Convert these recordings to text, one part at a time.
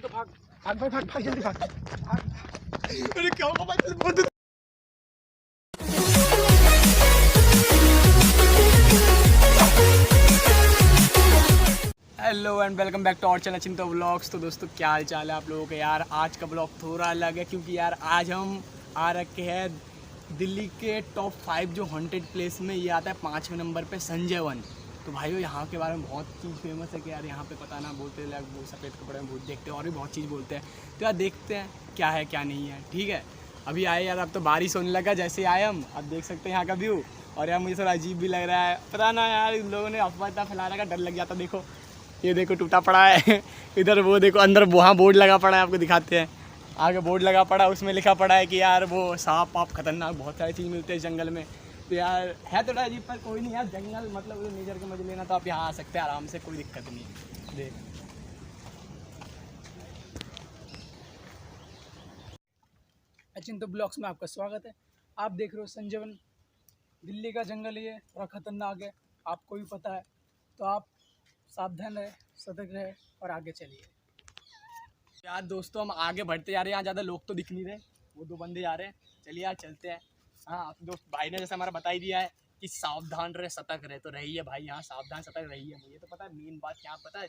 तो भाग भाग भाई भाग भाग जल्दी भाग। अरे क्या हुआ भाई? Hello and welcome back to our channel Chinto vlogs. तो दोस्तों क्या हाल चाल है आप लोगों के यार। आज का ब्लॉग थोड़ा अलग है क्योंकि यार आज हम आ रखे हैं दिल्ली के टॉप 5 जो हॉन्टेड प्लेस में ये आता है 5वें नंबर पे संजय वन। तो भाइयों यहाँ के बारे में बहुत चीज़ फेमस है कि यार यहाँ पे पता ना बोलते हैं वो सफ़ेद कपड़े में भूत देखते हैं और भी बहुत चीज़ बोलते हैं। तो यार देखते हैं क्या है क्या नहीं है। ठीक है अभी आए यार, अब तो बारिश होने लगा जैसे आए हम। अब देख सकते हैं यहाँ का व्यू और यार मुझे थोड़ा अजीब भी लग रहा है। पता ना यार इन लोगों ने अफवाह इतना फैला रखा, डर लग जाता। देखो ये देखो टूटा पड़ा है इधर वो देखो अंदर वहाँ बोर्ड लगा पड़ा है, आपको दिखाते हैं। आगे बोर्ड लगा पड़ा है, उसमें लिखा पड़ा है कि यार वो सांप पाप खतरनाक बहुत सारी चीज़ मिलते हैं जंगल में। तो यार है थोड़ा अजीब पर कोई नहीं यार, जंगल मतलब नेचर के मजे लेना तो आप यहाँ आ सकते हैं आराम से, कोई दिक्कत नहीं है। देख चिंतो ब्लॉग्स में आपका स्वागत है। आप देख रहे हो संजय वन। दिल्ली का जंगल ये थोड़ा खतरनाक है, आपको भी पता है। तो आप सावधान रहे, सतर्क रहे और आगे चलिए। यार दोस्तों हम आगे बढ़ते जा रहे हैं। यहाँ ज़्यादा लोग तो दिख नहीं रहे, वो 2 बंदे जा रहे हैं। चलिए यार चलते हैं। हाँ दोस्त भाई ने जैसे हमारा बता ही दिया है कि सावधान रहे सतर्क रहे, तो रहिए भाई यहाँ सावधान सतर्क रहिए। मुझे तो पता है मेन बात क्या पता है,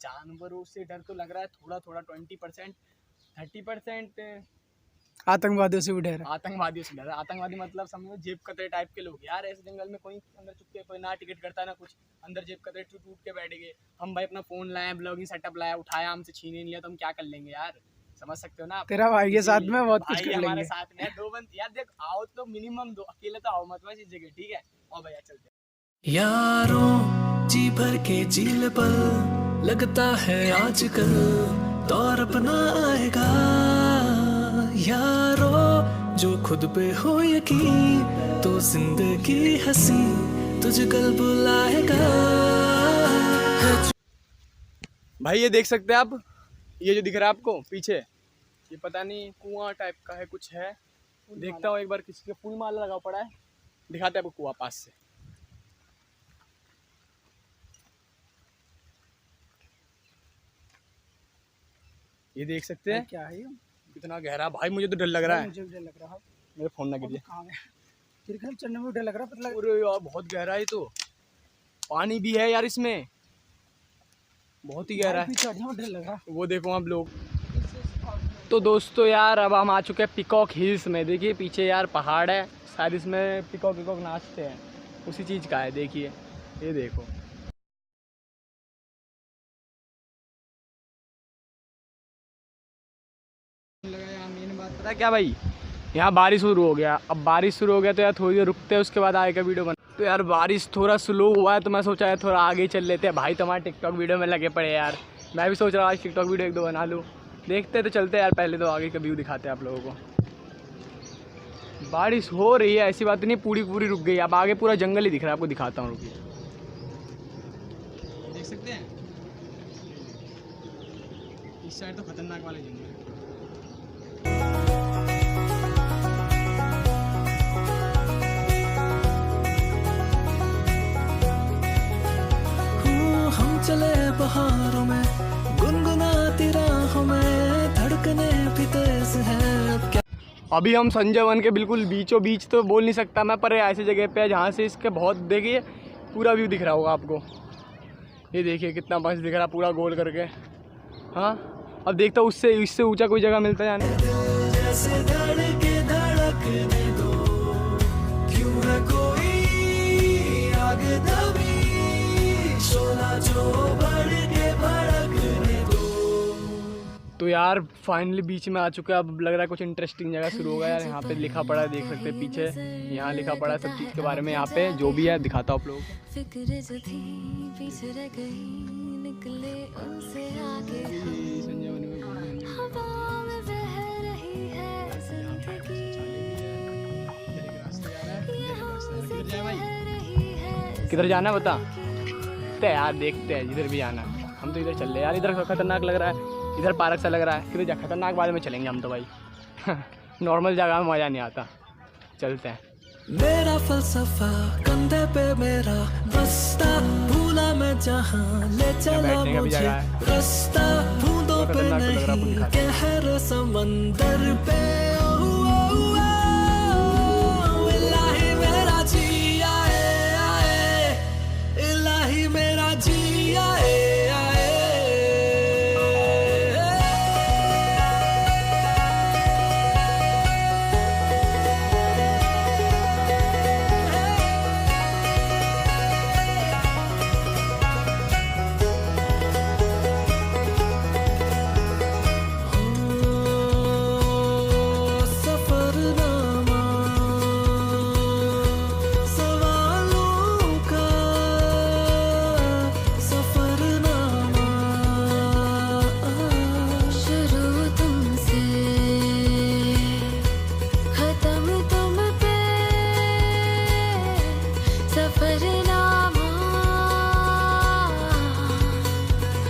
जानवरों से डर तो लग रहा है थोड़ा थोड़ा 20% 30% आतंकवादियों से भी डर है। आतंकवादियों से डर है। आतंकवादी मतलब समझो जेब कतरे टाइप के लोग यार। ऐसे जंगल में कोई अंदर चुप के कोई ना टिकट करता ना कुछ, अंदर जेब कतरे टूट के बैठ गए। हम भाई अपना फ़ोन लाए, ब्लॉगिंग सेटअप लाया, उठाया, हमसे छीने लिया तो हम क्या कर लेंगे यार, समझ सकते हो ना। तेरा भाई के साथ में बहुत कुछ कर हमारे लेंगे। साथ में 2 बंद यार। देख आओ तो मिनिमम 2, अकेले तो आओ मत बस इस जगह। ठीक है और भैया चलते हैं। यारों जी भर के झील पर लगता है आजकल दौर अपना आएगा। यारों जो खुद पे हो यकीन तो जिंदगी हंसी तुझे कल बुलाएगा। भाई ये देख सकते हैं आप, ये जो दिख रहा है आपको पीछे, ये पता नहीं कुआं टाइप का है कुछ है। देखता हूँ एक बार, किसी के फूल माला लगा पड़ा है, दिखाते हैं आपको कुआं पास से। ये देख सकते हैं क्या है ये? कितना गहरा भाई, मुझे तो डर लग रहा है। मुझे भी डर लग रहा है। मेरे फोन ना गिरे। फिर चढ़ने में डर लग रहा है, पतला। अरे यार बहुत गहरा है, तो पानी भी है यार इसमें, बहुत ही गहरा है। डर लग रहा है। वो देखो आप लोग। तो दोस्तों यार अब हम आ चुके हैं पिकॉक हिल्स में। देखिए पीछे यार पहाड़ है, शायद इसमें पिकॉक नाचते हैं, उसी चीज़ का है। देखिए ये देखो। मेन बात पता है क्या भाई, यहाँ बारिश शुरू हो गया। अब बारिश शुरू हो गया तो यार थोड़ी देर रुकते हैं, उसके बाद आएगा वीडियो बना। तो यार बारिश थोड़ा स्लो हुआ है तो मैं सोचा है थोड़ा आगे चल लेते हैं। भाई तुम्हारे टिकटॉक वीडियो में लगे पड़े यार, मैं भी सोच रहा हूँ आज टिकटॉक वीडियो 1-2 बना लूँ। देखते हैं तो चलते हैं यार, पहले तो आगे का व्यू दिखाते हैं आप लोगों को। बारिश हो रही है ऐसी बात नहीं, पूरी रुक गई। अब आगे पूरा जंगल ही दिख रहा है, आपको दिखाता हूँ, रुकिए। देख सकते हैं इस साइड तो खतरनाक वाले जंगल है। चले बहारों में गुनगुनाती राहों में धड़कने भी तेज है। अभी हम संजय वन के बिल्कुल बीचों बीच तो बोल नहीं सकता मैं, पर ऐसी जगह पे है जहाँ से इसके बहुत देखिए पूरा व्यू दिख रहा होगा आपको। ये देखिए कितना मस्त दिख रहा पूरा गोल करके। हाँ अब देखता हूँ इससे ऊंचा कोई जगह मिलता है जाने। तो यार फाइनली बीच में आ चुका है। अब लग रहा है कुछ इंटरेस्टिंग जगह शुरू होगा यार। यहाँ पे लिखा पड़ा है, देख सकते हैं पीछे, यहाँ लिखा पड़ा है सब चीज़ के बारे में। यहाँ पे जो भी है दिखाता हूँ आप लोगों को। किधर जाना है बता तो यार, देखते हैं जिधर भी जाना। हम तो इधर चल रहे यार, इधर खतरनाक लग रहा है, इधर पार्क सा लग रहा है। किधर खतरनाक बाद में चलेंगे हम तो भाई नॉर्मल जगह में मज़ा नहीं आता। चलते हैं। मेरा फलसफा कंधे पे मेरा बस्ता, भूला मैं जहाँ ले चला मुझे रास्ता, बूंदों खतरनाक तो लग रहा है, आपको नहीं दिखाते हैं। गहरे समंदर पे ओ, ओ, ओ,